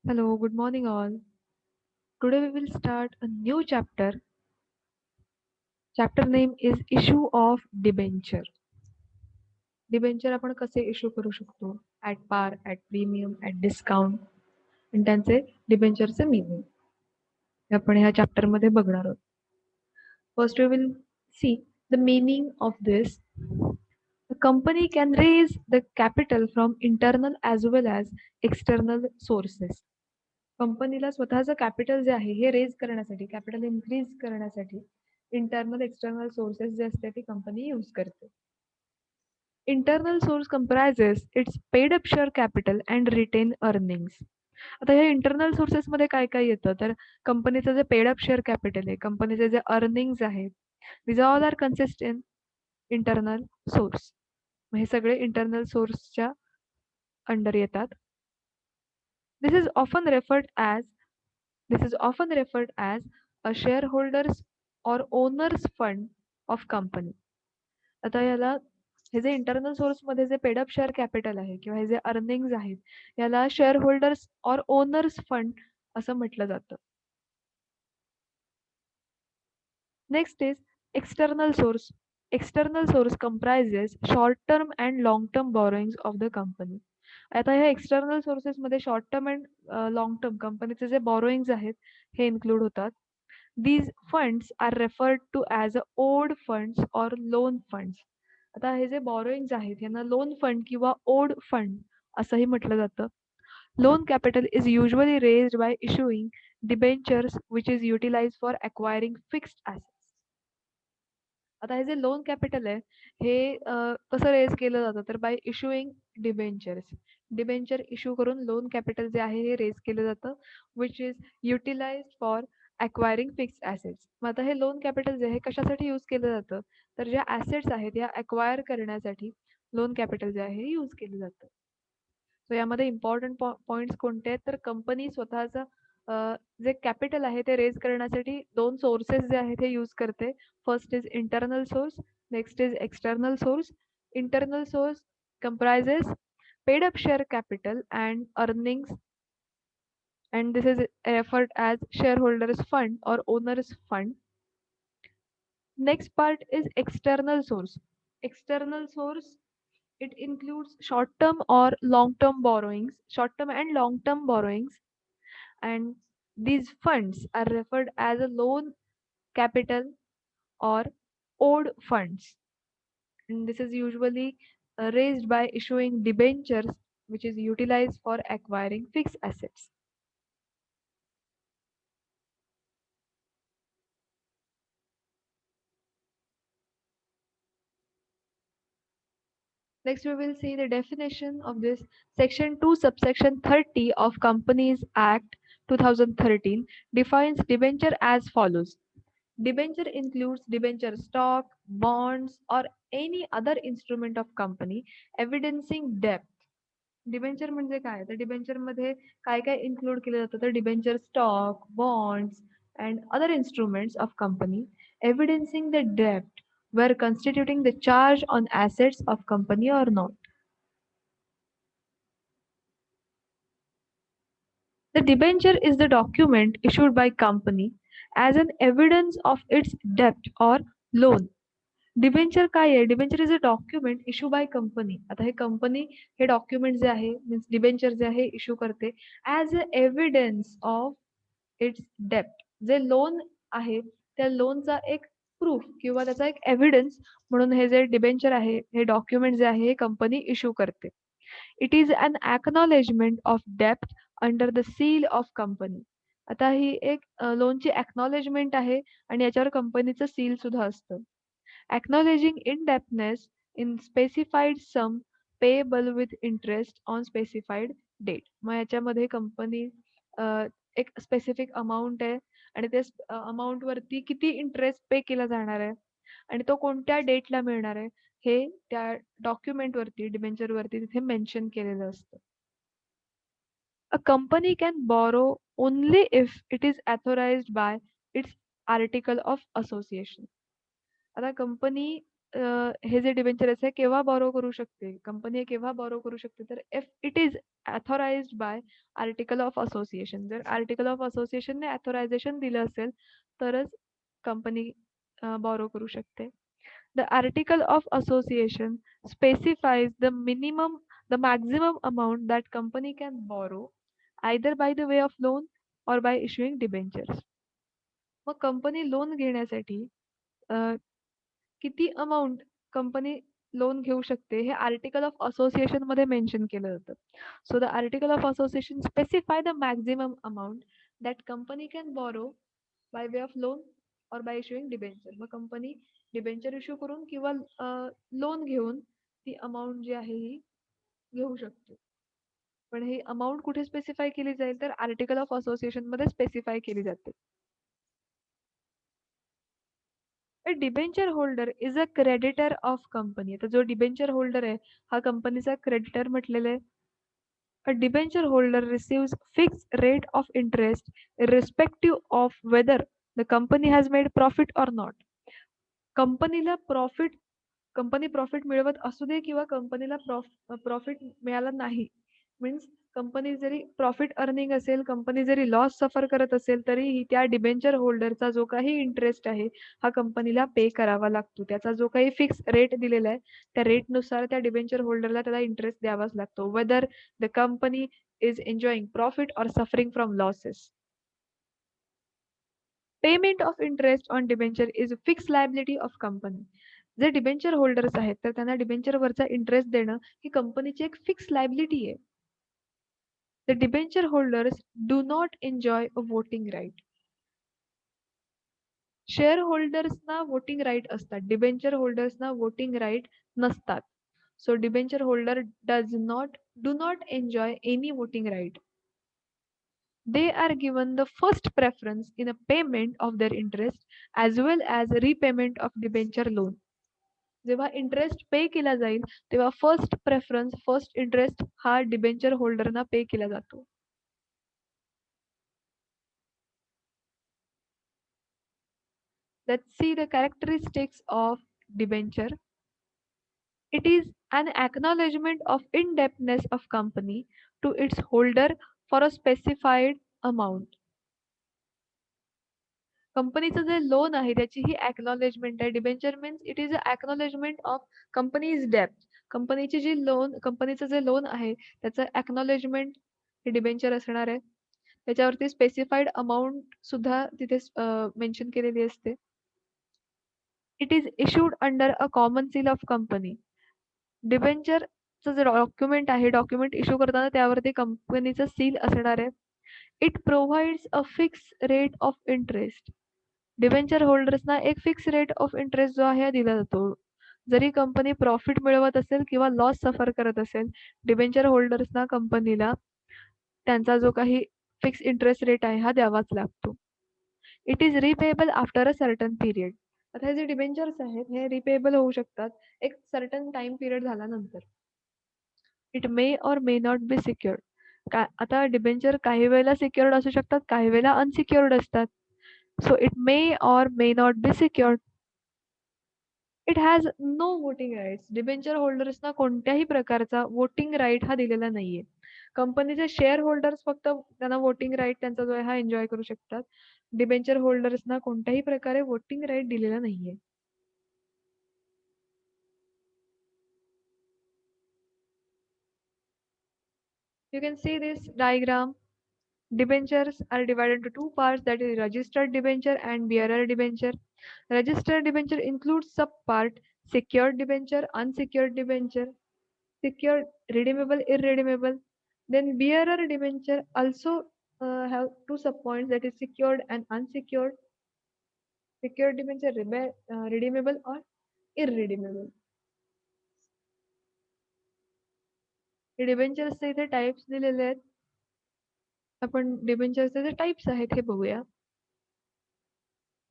Hello, good morning all. Today we will start a new chapter. Chapter name is Issue of Debenture. Debenture आपण कसे issue करू शकतो at पार, at premium, at discount आणि त्यांचे डिबेंचरचे meaning हे आपण ह्या चॅप्टरमध्ये बघणार आहोत. First we will see the meaning of this. A company can raise the capital from internal as well as external sources. कंपनीला स्वतःचं कॅपिटल जे आहे हे रेज करण्यासाठी, कॅपिटल इन्क्रीज करण्यासाठी इंटरनल एक्सटर्नल सोर्सेस जे असते ती कंपनी यूज करते. Internal source comprises its paid up share capital and retain earnings. आता ह्या इंटरनल सोर्सेसमध्ये काय काय येतं तर कंपनीचं जे पेड अप शेअर कॅपिटल आहे, कंपनीचे जे अर्निंग्स आहेत, these all are consist in internal source. हे सगळे इंटरनल सोर्सच्या अंडर येतात. This is often referred as this is often referred as a shareholders or owners fund of company. आता याला हे जे इंटरनल सोर्समध्ये जे पेड अप शेअर कॅपिटल आहे किंवा हे जे अर्निंग्ज आहेत याला share holders or owners fund असं म्हटलं जातं. Next is external source. External source comprises short term and long term borrowings of the company. आता ह्या एक्सटर्नल सोर्सेसमध्ये short term and long term कंपनीचे जे बॉरोइंग्स आहेत हे इन्क्लूड होतात. These funds are referred to as owed funds or loan funds. आता हे जे बॉरोइंग्स आहेत यांना लोन फंड किंवा ओड फंड असंही म्हटलं जातं. Loan capital is usually raised by issuing debentures which is utilized for acquiring fixed assets. आता हे जे लोन कॅपिटल आहे हे कसं रेज केलं जातं तर by issuing debentures. Debenture issue करून लोन कॅपिटल जे आहे हे रेज केलं जातं which is utilized for acquiring fixed assets. मग आता हे लोन कॅपिटल जे आहे कशासाठी यूज केलं जातं तर ज्या ॲसेट्स आहेत या अक्वायर करण्यासाठी लोन कॅपिटल जे आहे हे यूज केलं जातं. सो यामध्ये इम्पॉर्टंट पॉईंट्स कोणते आहेत तर कंपनी स्वतःचं जे कॅपिटल आहे ते रेज करण्यासाठी दोन सोर्सेस जे आहेत हे यूज करते. First is internal source, next is external source. Internal source comprises paid up share capital and earnings, and this is referred as shareholders fund or owners fund. Next part is external source. External source, it includes short term or long term borrowings, short term and long term borrowings, and these funds are referred as a loan capital or owed funds. And this is usually raised by issuing debentures, which is utilized for acquiring fixed assets. Next, we will see the definition of this. Section 2, subsection 30 of Companies Act 2013 defines debenture as follows. Debenture includes debenture stock, bonds, or any other instrument of company evidencing debt. Debenture म्हणजे काय तर debenture मध्ये काय काय include केलं जातं तर debenture stock, bonds and other instruments of company evidencing the डेप्ट were constituting the charge on assets of company or not. The debenture is the document issued by company as an evidence of its debt or loan. Debenture काय आहे debenture is a document issue by company. आता हे company हे document जे आहे means debenture जे आहे issue करते as a evidence of its डेप्ट. जे लोन आहे त्या लोनचा एक प्रूफ किंवा त्याचा एक एव्हिडन्स म्हणून हे जे डिबेंचर आहे हे डॉक्युमेंट जे आहे हे कंपनी इश्यू करते. It is an acknowledgement of डेप्ट under the seal of company. आता ही एक लोनची ॲक्नॉलेजमेंट आहे आणि याच्यावर कंपनीचं सील सुद्धा असतं. Acknowledging indebtedness in specified sum payable with interest on specified date. मग याच्यामध्ये कंपनी एक स्पेसिफिक अमाऊंट आहे आणि ते अमाऊंट वरती किती इंटरेस्ट पे केला जाणार आहे आणि तो कोणत्या डेटला मिळणार आहे हे त्या डॉक्युमेंट वरती डिबेंचर वरती तिथे मेन्शन केलेलं असतं. A company can borrow only if it is authorized by its article of association. आता कंपनी हे जे डिबेंचर आहे केव्हा बॉरो करू शकते, कंपनी हे केव्हा बॉरो करू शकते, तर if it is authorised bye article of association. जर आर्टिकल ऑफ असोसिएशनने ऑथरायझेशन दिलं असेल तरच कंपनी बॉरो करू शकते. The article of association specifies the maximum amount that company can borrow either by the way of loan or by issuing debentures. मग company loan घेण्यासाठी अ, किती अमाउंट कंपनी लोन घेऊ शकते हे आर्टिकल ऑफ असोसिएशन मध्ये mention केलं जातं. So the article of association specify the maximum amount that company can borrow by way of loan और बाय इशुइंग डिबेंचर. मग कंपनी डिबेंचर इश्यू करून किंवा लोन घेऊन ती अमाऊंट जी आहे ही घेऊ शकते. पण ही अमाऊंट कुठे स्पेसिफाय केली जाईल तर आर्टिकल ऑफ असोसिएशन मध्ये स्पेसिफाय केली जाते. A debenture holder is a creditor of company. तर जो डिबेंचर होल्डर आहे हा कंपनीचा क्रेडिटर म्हटलेला आहे. A debenture holder receives fixed rate of interest irrespective of whether the company has made profit or not. कंपनीला प्रॉफिट कंपनी प्रॉफिट मिळवत असू दे किंवा कंपनीला प्रॉफिट मिळाला नाही, मीन्स कंपनी जरी प्रॉफिट अर्निंग असेल, कंपनी जरी लॉस सफर करत असेल तरीही त्या डिबेंचर होल्डरचा जो काही इंटरेस्ट आहे हा कंपनीला पे करावा लागतो. त्याचा जो काही फिक्स रेट दिलेला आहे त्या रेटनुसार त्या डिबेंचर होल्डरला त्याला इंटरेस्ट द्यावाच लागतो, whether the company is enjoying profit or suffering from losses. Payment of interest on debenture is fix liability of company. जे डिबेंचर होल्डर्स आहेत तर त्यांना डिबेंचरवरचा इंटरेस्ट देणं ही कंपनीची एक फिक्स लायबिलिटी आहे. The debenture holders do not enjoy a voting right. Share होल्डर्सना वोटिंग राईट असतात, डिबेंचर होल्डर्सना वोटिंग राईट नसतात. So debenture holder do not enjoy any voting right. They are given the first preference in a payment of their interest as well as repayment of debenture loan. जेव्हा interest पे केला जाईल तेव्हा first preference first interest हा debenture होल्डरना पे केला जातो. Let's see the characteristics of debenture. It is an acknowledgement of indebtedness of company to its holder for a specified amount. कंपनीचं जे loan आहे त्याची ही एक्नॉलेजमेंट आहे. Debenture means it is a acknowledgement of company's डेप्ट. कंपनीचं जे loan आहे त्याचं एक्नॉलेजमेंट हे डिबेंचर असणार आहे. त्याच्यावरती स्पेसिफाईड अमाऊंट सुद्धा तिथे मेन्शन केलेली असते. It is issued under a common seal of company. डिबेंचरचं जे डॉक्युमेंट आहे डॉक्युमेंट इश्यू करताना त्यावरती कंपनीचं सील असणार आहे. It provides a fix rate of interest. Debenture होल्डर्सना एक फिक्स रेट ऑफ इंटरेस्ट जो आहे दिला जातो. जरी कंपनी प्रॉफिट मिळवत असेल किंवा लॉस सफर करत असेल, डिबेंचर होल्डर्सना कंपनीला त्यांचा जो काही फिक्स इंटरेस्ट रेट आहे हा द्यावाच लागतो. It is repayable after a certain period. आता हे जे डिबेंचर्स आहेत हे रिपेएबल होऊ शकतात एक सर्टन टाइम पिरियड झाल्यानंतर. इट मे और मे नॉट बी सिक्युअर्ड. आता डिबेंचर काही वेळेला सिक्युअर्ड असू शकतात, काही वेळेला अनसिक्युअर्ड असतात. So it may or may not be secured. It has no voting rights. Debenture होल्डर्सना कोणत्याही प्रकारचा वोटिंग राईट हा दिलेला नाहीये. कंपनीचे शेअर होल्डर्स फक्त त्यांना वोटिंग राईट त्यांचा जो आहे हा एन्जॉय करू शकतात. डिबेंचर होल्डर्सना कोणत्याही प्रकारे वोटिंग राईट दिलेला नाहीये. You can see this diagram. Debentures are divided into two parts, that is registered debenture and bearer debenture. Registered debenture includes subpart secured debenture, unsecured debenture, secured, redeemable, irredeemable. Then bearer debenture also have two subpoints, that is secured and unsecured. Secured debenture redeemable or irredeemable. हे डिबेंचर्सचे इथे types दिलेले आहेत. आपण डिबेंचरचे जे types आहेत हे बघूया.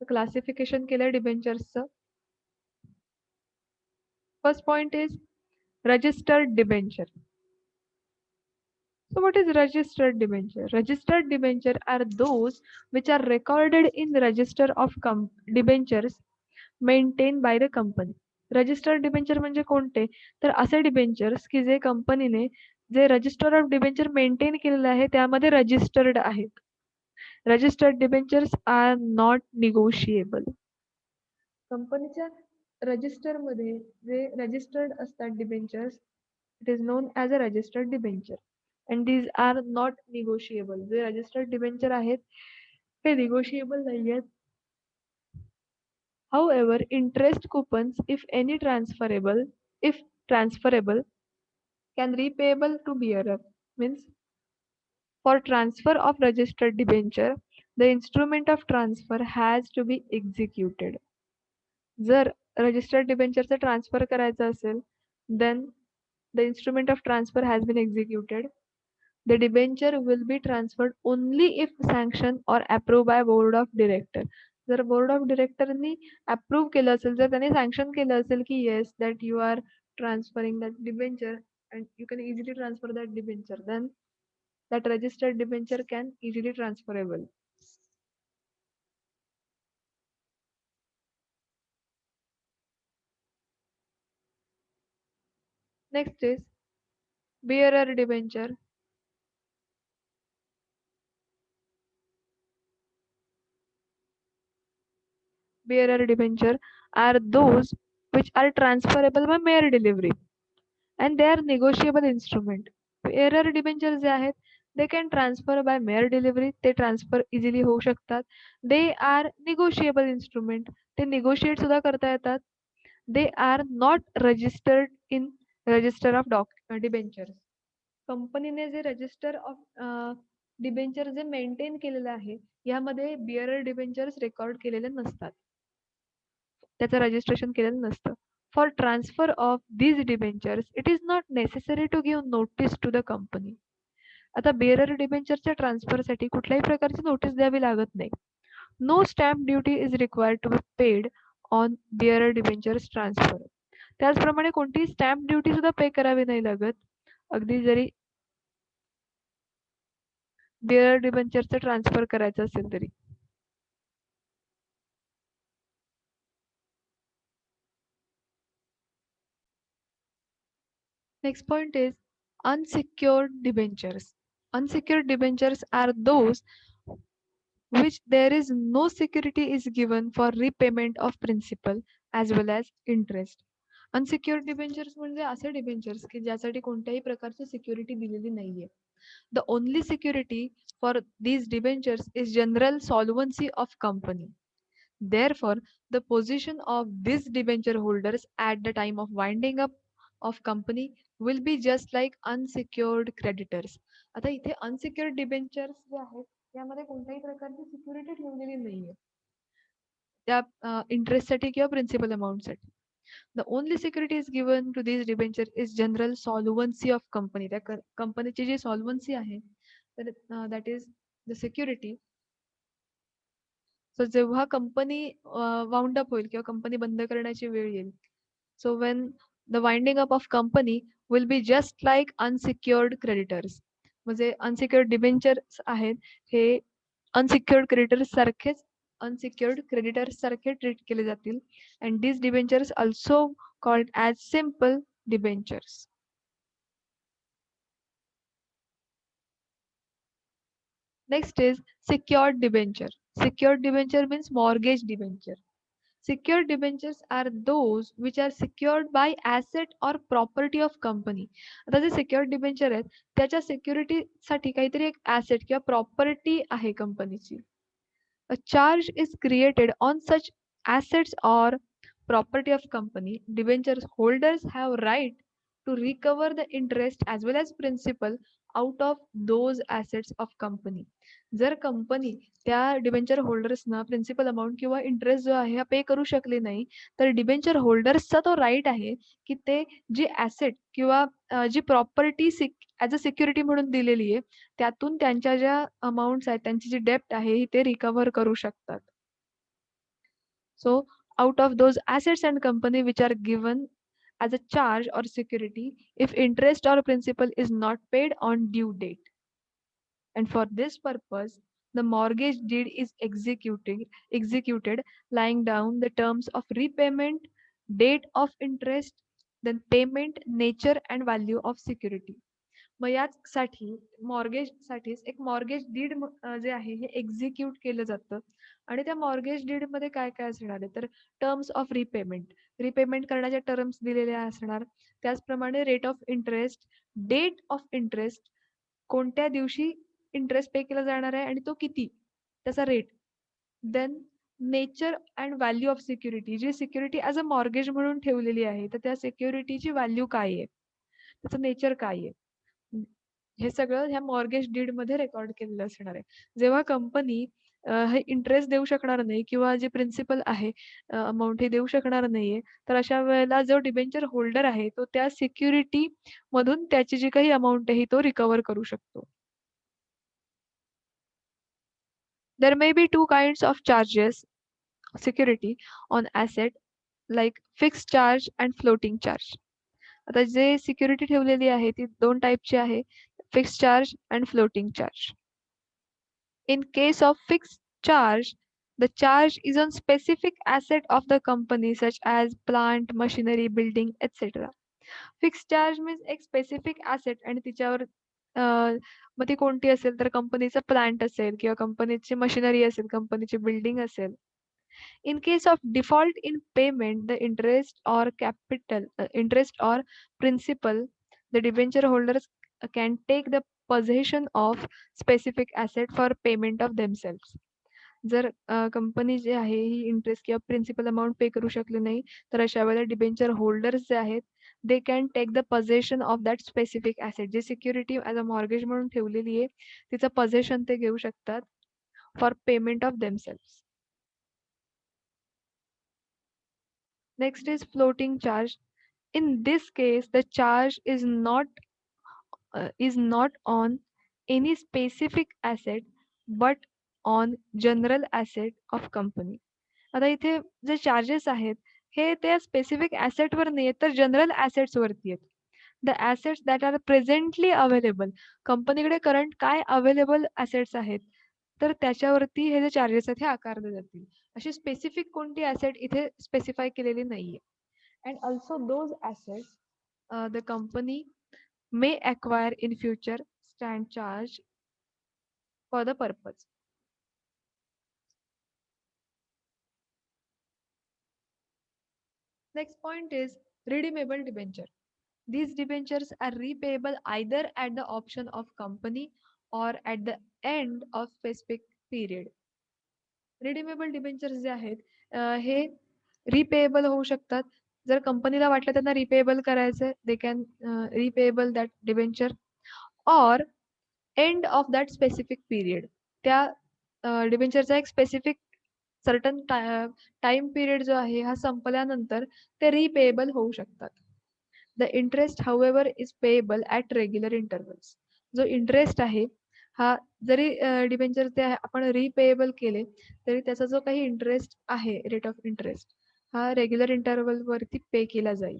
Classification केलंय डिबेंचर्सचं. First point is registered debenture. So what is registered debenture? Registered debenture are those which are recorded in the register of debentures maintained by the company. Registered debenture म्हणजे कोणते? तर असे डिबेंचर्स की जे कंपनीने जे रजिस्टर ऑफ डिबेंचर मेंटेन केलेलं आहे त्यामध्ये रजिस्टर्ड आहेत. Registered debentures are not negotiable. कंपनीच्या रजिस्टरमध्ये जे रजिस्टर्ड असतात debentures, it is known as a registered debenture and these are not negotiable. जे रजिस्टर्ड डिबेंचर आहेत ते निगोशिएबल नाही आहेत. However, interest coupons, if transferable, can repayable to bearer. Means for transfer of registered debenture, the instrument of transfer has to be executed. जर registered डिबेंचरचं transfer करायचं असेल, then the instrument of transfer has been executed. The debenture will be transferred only if sanctioned or approved by board of director. जर board of डिरेक्टरनी approve केलं असेल, जर त्यांनी sanction केलं असेल की yes that you are transferring that debenture and you can easily transfer that debenture, then that registered debenture can easily transferable. Next is bearer debenture. Bearer debenture are those which are transferable by mere delivery and they are negotiable instrument. Bearer debenture जे आहेत they can transfer by mere delivery, ते transfer easily होऊ शकतात. They are negotiable instrument, ते negotiate सुद्धा करता येतात. They are not registered in register of debentures. कंपनीने जे रजिस्टर ऑफ डिबेंचर जे मेंटेन केलेलं आहे यामध्ये बिअरर डिबेंचर्स रेकॉर्ड केलेले नसतात, त्याचं रजिस्ट्रेशन केलेलं नसतं. For transfer of these debentures it is not necessary to give notice to the company. आता बिअरर डिबेंचरच्या ट्रान्सफरसाठी कुठल्याही प्रकारची नोटीस द्यावी लागत नाही. No stamp duty is required to be paid on bearer debentures transfer. त्याचप्रमाणे कोणतीही स्टॅम्प ड्युटी सुद्धा पे करावी नाही लागत, अगदी जरी बिअरर डिबेंचरचं ट्रान्सफर करायचं असेल तरी. Next point is unsecured debentures. Unsecured debentures are those which there is no security is given for repayment of principal as well as interest. Unsecured debentures म्हणजे असे डिबेंचर्स की ज्यासाठी कोणत्याही प्रकारची सिक्युरिटी दिलेली नाहीये. The only security for these debentures is general solvency of company. Therefore, the position of these debenture holders at the time of winding up of company will be just like unsecured creditors. आता इथे unsecured debentures जे आहेत यामध्ये कोणत्याही प्रकारची security ठेवलेली नाहीये त्या इंटरेस्टसाठी किंवा principal अमाऊंटसाठी. The only security is given to these debenture is general solvency of company. त्या कंपनीची जी सॉल्वन्सी आहे तर that is the security. So जेव्हा कंपनी वाउंड अप होईल किंवा कंपनी बंद करण्याची वेळ येईल, so when the winding up of company will be just like unsecured creditors. म्हणजे अनसिक्युअर्ड डिबेंचर्स आहेत हे अनसिक्युअर्ड क्रेडिटर्स सारखेच अनसिक्युअर्ड क्रेडिटर्स सारखे ट्रीट केले जातील. And these debentures also called as simple debentures. Next is secured debenture. Secured debenture means mortgage debenture. Secured debentures are those which are secured by asset or property of company. आता जे secured debenture आहेत त्याच्या security साठी काहीतरी एक asset किंवा property आहे कंपनीची. A charge is created on such assets or property of company. Debenture holders have right to recover the interest as well as principal out of those assets of company. जर company त्या debenture होल्डर्सना principal amount किंवा interest जो आहे हा पे करू शकले नाही, तर डिबेंचर होल्डर्सचा तो राईट आहे की ते जी ॲसेट किंवा जी प्रॉपर्टी ॲज अ सिक्युरिटी म्हणून दिलेली आहे त्यातून त्यांच्या ज्या अमाउंट्स आहेत त्यांची जी डेप्ट आहे ते रिकव्हर करू शकतात. So out of those assets and company which are given as a charge or security if interest or principal is not paid on due date. And for this purpose, the mortgage deed is executed, laying down the terms of repayment date of interest, then payment, nature and value of security. मग याचसाठी मॉर्गेजसाठीच एक mortgage did जे आहे हे execute केलं जातं. आणि त्या मॉर्गेज डीडमध्ये काय काय असणार आहे, तर टर्म्स ऑफ रिपेमेंट, रिपेमेंट करण्याच्या टर्म्स दिलेल्या असणार. त्याचप्रमाणे rate of interest, date of interest, कोणत्या दिवशी इंटरेस्ट पे केला जाणार आहे आणि तो किती, त्याचा rate. Then nature and value of security, जी सिक्युरिटी ॲज अ मॉर्गेज म्हणून ठेवलेली आहे, तर त्या सिक्युरिटीची व्हॅल्यू काय आहे, त्याचं नेचर काय आहे. हे सगळं ह्या मॉर्गेज डीडमध्ये रेकॉर्ड केलेलं असणार आहे. जेव्हा कंपनी हे इंटरेस्ट देऊ शकणार नाही किंवा जे प्रिन्सिपल आहे अमाउंट हे देऊ शकणार नाहीये, तर अशा वेळेला जो डिबेंचर होल्डर आहे तो त्या सिक्युरिटी मधून त्याची जी काही अमाउंट आहे तो रिकव्हर करू शकतो. There may be two kinds of charges security on asset, like fixed charge and floating charge. आता जे सिक्युरिटी ठेवलेली आहे ती दोन टाईपची आहे, fixed charge and floating charge. In case of fixed charge, the charge is on specific asset of the company such as plant, machinery, building, etc. Fixed charge means एक specific asset आणि तिच्यावर मग ती कोणती असेल, तर कंपनीचा प्लांट असेल किंवा कंपनीची मशिनरी असेल, कंपनीची बिल्डिंग असेल. In case of default in payment, the interest or principal, the debenture holders can take the possession of specific asset for payment of themselves. जर कंपनी जी आहे ही इंटरेस्ट किंवा प्रिन्सिपल अमाउंट पे करू शकली नाही, तर अशा वेळेला डिबेंचर होल्डर्स जे आहेत they can take the possession of that specific asset, जी सिक्युरिटी ॲज अ मॉर्गेज म्हणून ठेवलेली आहे तिचं पजेशन ते घेऊ शकतात for payment of themselves. Next is floating charge. In this case, the charge is not on any specific asset but on general asset of company. आता इथे जे चार्जेस आहेत हे त्या स्पेसिफिक ॲसेटवर नाही आहेत, तर जनरल ॲसेट्स वरती आहेत. The assets that are presently available, कंपनीकडे करंट काय अवेलेबल ॲसेट्स आहेत, तर त्याच्यावरती हे जे चार्जेस आहेत हे आकारले जातील. अशी स्पेसिफिक कोणती ॲसेट इथे स्पेसिफाय केलेली नाहीये. And also those assets the company may acquire in future stand charge for the purpose. Next point is redeemable debenture. These debentures are repayable either at the option of company or at the end of specific period. Redeemable debentures जे आहेत हे रिपेएबल होऊ शकतात. जर कंपनीला वाटलं त्यांना repayable करायचंय, they can repayable that debenture or end of that specific period. त्या डिबेंचरचा एक स्पेसिफिक सर्टन टाइम पिरियड जो आहे हा संपल्यानंतर ते रिपेएबल होऊ शकतात. The interest however is payable at regular intervals. जो इंटरेस्ट आहे हा जरी डिबेंचर ते आपण रिपेएबल केले तरी त्याचा जो काही इंटरेस्ट आहे, रेट ऑफ इंटरेस्ट, हा रेग्युलर इंटरव्हलवरती पे केला जाईल.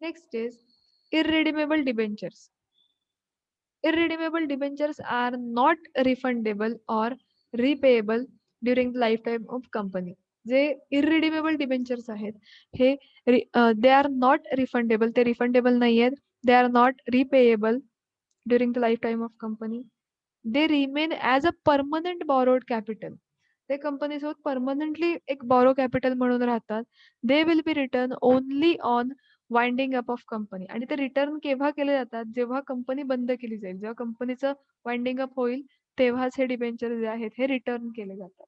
Next is irredeemable debentures. Irredeemable debentures are not refundable or repayable during the lifetime of company. जे irredeemable debentures आहेत हे दे आर नॉट रिफंडेबल, ते रिफंडेबल नाही आहेत. They are not repayable during the lifetime of company. They remain as a permanent borrowed capital. ते कंपनीसोबत permanently एक borrow capital म्हणून राहतात. They will be return only on winding up of company. आणि ते रिटर्न केव्हा केले जातात, जेव्हा कंपनी बंद केली जाईल, जेव्हा कंपनीचं वाइंडिंग अप होईल तेव्हाच हे डिबेंचर जे आहेत हे रिटर्न केले जातात.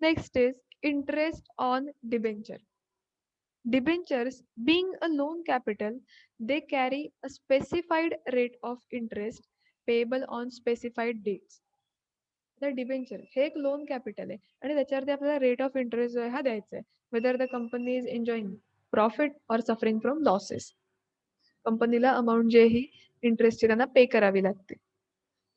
Next is interest on debenture. Debentures, being a loan capital, they carry a specified rate of interest payable on specified dates. The debenture हे एक लोन कॅपिटल आहे आणि त्याच्यावरती आपल्याला रेट ऑफ इंटरेस्ट जो आहे हा द्यायचा आहे, whether the company is enjoying profit or suffering from losses. कंपनीला अमाऊंट जे ही इंटरेस्टची त्यांना पे करावी लागते.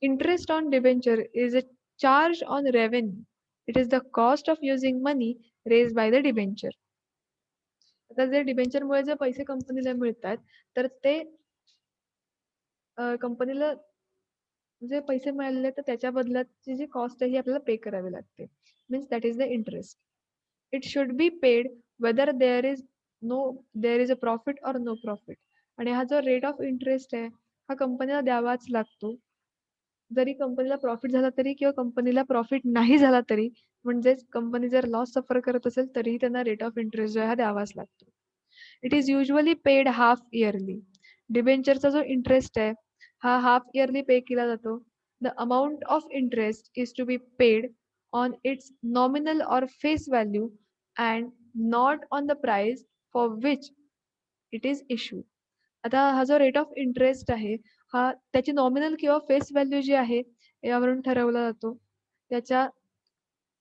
Interest on debenture is a charge on revenue. It is the cost of using money raise by the debenture. आता जे डिबेंचरमुळे जे पैसे कंपनीला मिळतात तर ते कंपनीला जे पैसे मिळालेले तर त्याच्या बदल्याची जी कॉस्ट आहे ही आपल्याला पे करावी लागते. Means that is the interest. It should be paid whether no there is a profit or no profit. आणि हा जो रेट ऑफ इंटरेस्ट आहे हा कंपनीला द्यावाच लागतो. जरी कंपनीला प्रॉफिट झाला तरी किंवा कंपनीला प्रॉफिट नाही झाला तरी, म्हणजेच कंपनी जर लॉस सफर करत असेल तरीही त्यांना रेट ऑफ इंटरेस्ट जो आहे हा द्यावाच लागतो. It is usually paid half yearly. डिबेंचरचा जो इंटरेस्ट आहे हा हाफ इयरली पे केला जातो. The amount of interest is to be paid on its nominal or face value and not on the price for which it is issue. आता हा जो rate of interest आहे हा त्याची नॉमिनल किंवा face value जी आहे यावरून ठरवला जातो. त्याच्या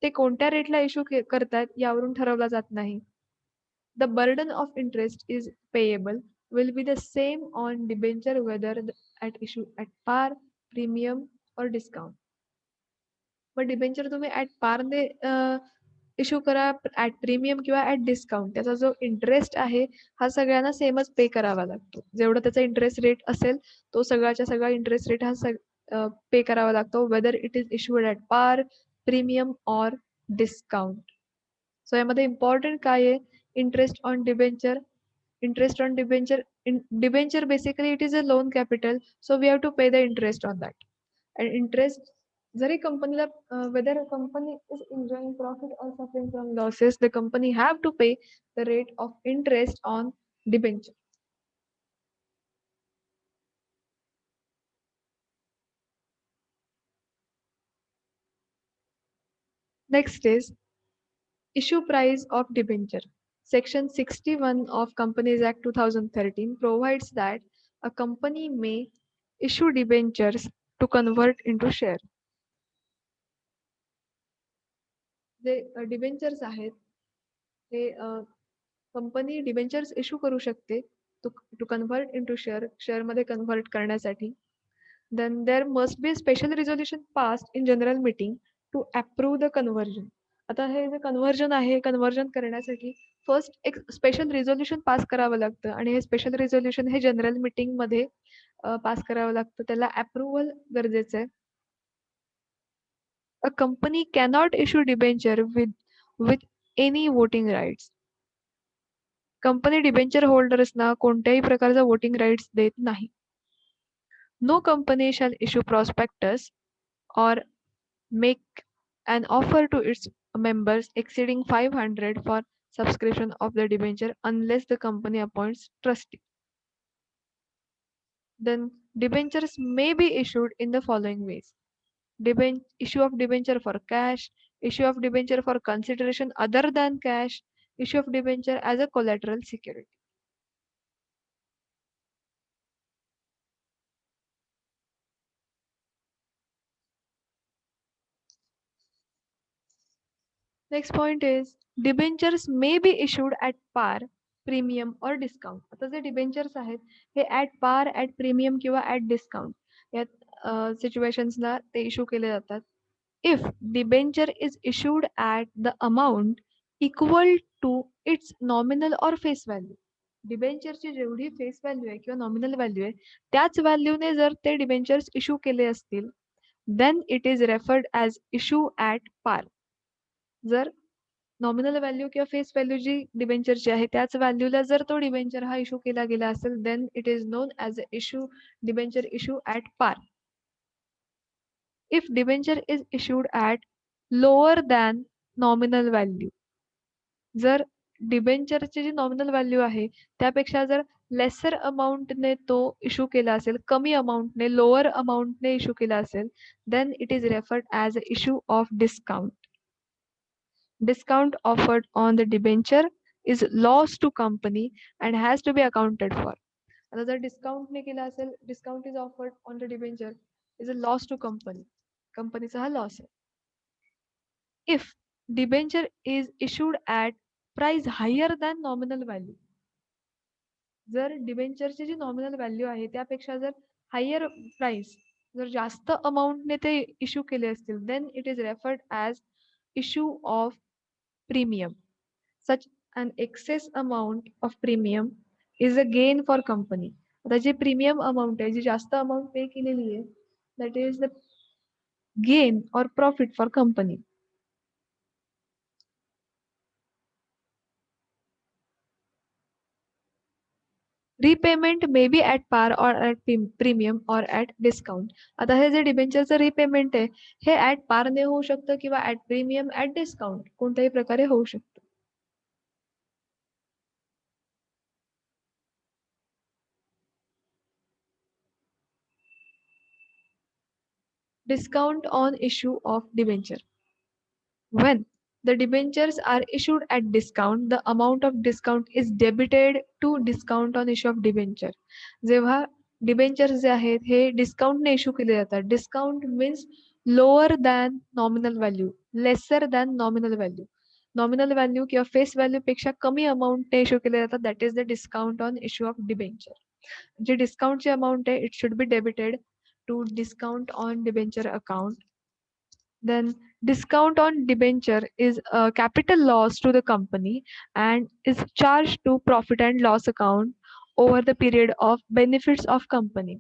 ते कोणत्या रेटला इश्यू करतायत यावरून ठरवला जात नाही. The burden of interest is payable will be the same on debenture whether at issue at par, premium or discount. मग डिबेंचर तुम्ही ॲट पारने इश्यू करा, ॲट प्रीमियम किंवा ॲट डिस्काउंट. त्याचा जो इंटरेस्ट आहे हा सगळ्यांना सेमच पे करावा लागतो. जेवढा त्याचा इंटरेस्ट रेट असेल तो सगळ्याच्या सगळा इंटरेस्ट रेट हा पे करावा लागतो, whether it is issued at पार, प्रीमियम ऑर डिस्काउंट. सो यामध्ये इम्पॉर्टंट काय आहे? Interest on debenture. Interest on debenture. In debenture basically it is a loan capital, so we have to pay the interest on that. And interest, जरी कंपनीला whether a company is enjoying profit or suffering from losses, the company have to pay the rate of interest on debenture. Next is issue price of debenture. Section 61 of Companies Act 2013 provides that a company may issue debentures to convert into share. जे debentures आहेत हे company debentures issue करू शकते to convert into शेअरमध्ये convert करण्यासाठी. Then there must be special resolution passed in general meeting to approve the conversion. आता हे जे कन्व्हर्जन आहे कन्व्हर्जन करण्यासाठी फर्स्ट एक स्पेशल रिझोल्युशन पास करावं लागतं आणि हे स्पेशल रिझोल्युशन हे जनरल मीटिंगमध्ये पास करावं लागतं. त्याला अप्रुव्हल गरजेचं आहे. A company cannot issue debenture with any voting rights. Company debenture होल्डर्सना कोणत्याही प्रकारचा वोटिंग राईट्स देत नाही. No company shall issue prospectus or make an offer to its members exceeding 500 for subscription of the debenture unless the company appoints trustee. Then debentures may be issued in the following ways. Issue of debenture for cash, issue of debenture for consideration other than cash, issue of debenture as a collateral security. Next point is debentures may be issued at par, premium or discount. आता जे debentures आहेत हे at par, at premium किंवा at discount यात सिच्युएशन्सला ते issue केले जातात. If debenture is issued at the amount equal to its nominal or face value. डिबेंचरची जेवढी फेस व्हॅल्यू आहे किंवा नॉमिनल व्हॅल्यू आहे त्याच व्हॅल्यूने जर ते डिबेंचर्स इश्यू केले असतील then it is referred as issue at par. जर नॉमिनल व्हॅल्यू किंवा फेस व्हॅल्यू जी डिबेंचरची आहे त्याच व्हॅल्यूला जर तो डिबेंचर हा इश्यू केला गेला असेल then it is known as a issue debenture issue at par. If debenture is issued at lower than nominal value. जर डिबेंचरची जी नॉमिनल व्हॅल्यू आहे त्यापेक्षा जर लेसर अमाऊंटने तो इश्यू केला असेल, कमी अमाऊंटने, लोअर अमाऊंटने इश्यू केला असेल then it is referred as a issue of discount. Discount offered on the debenture is loss to company and has to be accounted for. आता जर डिस्काउंटने केला असेल, discount is offered on the debenture is a loss to company. कंपनीचा हा loss आहे. If debenture is issued at price higher than nominal value. जर डिबेंचरची जी नॉमिनल व्हॅल्यू आहे त्यापेक्षा जर हायर प्राइस जर जास्त अमाऊंटने ते इश्यू केले असतील then it is referred as issue of premium. Such an excess amount of premium is a gain for company. आता जे प्रीमियम अमाऊंट आहे जी जास्त अमाऊंट पे केलेली आहे that is the gain or profit for company. Repayment may be at par or at premium or at discount. आता हे जे डिबेंचरचं repayment आहे हे ऍट पारने होऊ शकतं किंवा ऍट प्रीमियम ऍट डिस्काउंट कोणत्याही प्रकारे होऊ शकतं. Discount on issue of debenture. When the debentures are issued at discount, the amount of discount is debited to discount on issue of debenture. जेव्हा डिबेंचर्स जे आहेत हे डिस्काउंटने इश्यू केले जातात. Discount means lower than nominal value, lesser than nominal value. Nominal value किंवा face value पेक्षा कमी अमाऊंटने इश्यू केले जातात. That is the discount on issue of debenture. जे डिस्काउंटची अमाऊंट आहे it should be debited to discount on debenture account. Then discount on debenture is a capital loss to the company and is charged to profit and loss account over the period of benefits of company.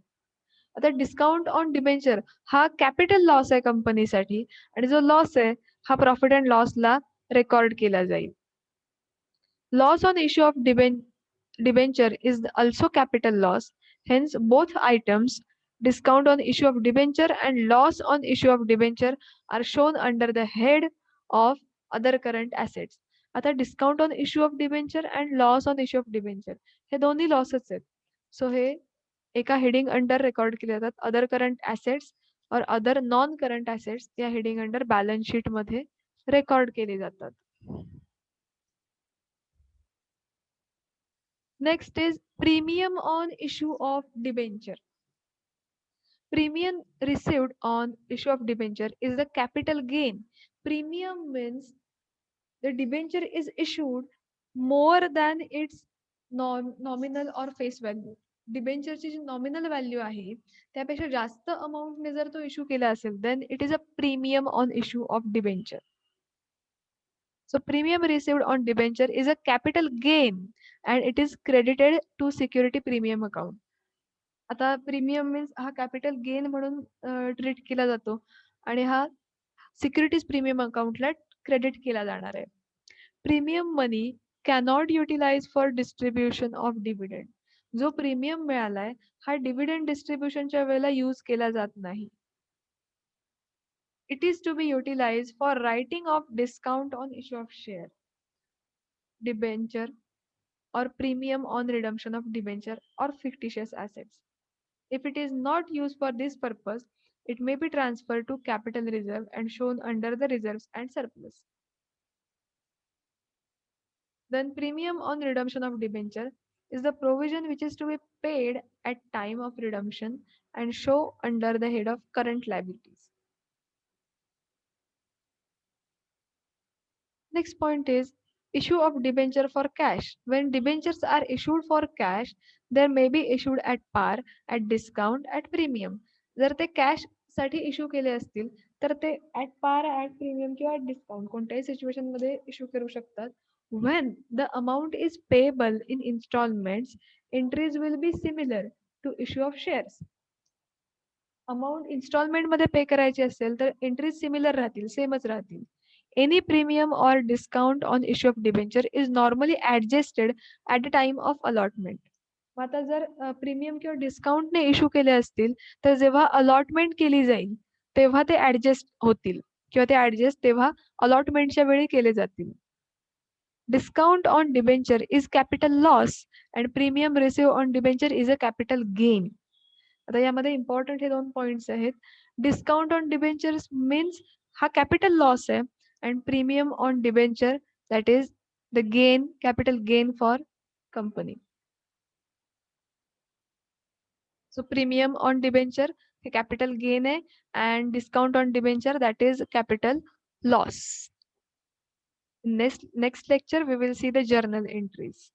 आता discount on debenture हा capital loss आहे कंपनीसाठी आणि जो loss आहे हा profit and लॉसला record केला जाईल. Loss on issue of debenture is also capital loss. Hence, both items, discount on issue of debenture and loss on issue of debenture, are shown under the head of other current assets. आता discount on issue of debenture and loss on issue of debenture हे दोन्ही लॉसच आहेत. So हे एका heading under record केले जातात. Other current assets और other non current assets या हेडिंग अंडर बॅलन्स शीट मध्ये रेकॉर्ड केले जातात. Next is premium on issue of debenture. Premium received on issue of debenture is the capital gain. Premium means the debenture is issued more than its nominal or face value. डिबेंचरची जी nominal value आहे त्यापेक्षा जास्त अमाऊंटने जर तो issue केला असेल then it is a premium on issue of debenture. So premium received on debenture is a capital gain and it is credited to security premium account. आता प्रीमियम मीन्स हा कॅपिटल गेन म्हणून treat केला जातो आणि हा securities premium अकाउंटला credit केला जाणार आहे. Premium money cannot utilize for distribution of dividend. जो प्रीमियम मिळालाय हा डिव्हिडंड डिस्ट्रीब्युशनच्या वेळेला यूज केला जात नाही. It is to be utilized for writing of discount on issue of share, debenture, or premium on redemption of debenture or fictitious assets. If it is not used for this purpose, it may be transferred to capital reserve and shown under the reserves and surplus. Then premium on redemption of debenture is the provision which is to be paid at time of redemption and show under the head of current liabilities. Next point is issue of debenture for cash. When debentures are issued for cash, they may be issued at par, at discount, at premium. जर ते cash साठी issue केले असतील तर ते at पार, at premium किंवा at discount कोणत्याही सिच्युएशन मध्ये इश्यू करू शकतात. When the amount is payable in installments, entries will be similar to issue of shares. Amount instalment मध्ये पे करायची असेल तर एंट्रीज सिमिलर राहतील, सेमच राहतील. Any premium or discount on issue of debenture is normally adjusted at the time of allotment. आता जर premium किंवा डिस्काउंटने इश्यू केले असतील तर जेव्हा अलॉटमेंट केली जाईल तेव्हा ते ऍडजस्ट होतील किंवा ते ऍडजस्ट तेव्हा अलॉटमेंटच्या वेळी केले जातील. Discount on debenture is capital loss and premium receive on debenture is a capital gain. आता यामध्ये इम्पॉर्टंट हे दोन पॉइंट्स आहेत. डिस्काउंट ऑन डिबेंचर्स मीन्स हा कॅपिटल लॉस आहे and premium on debenture that is the gain, capital gain for company. So premium on debenture the capital gain hai and discount on debenture that is capital loss. Next lecture we will see the journal entries.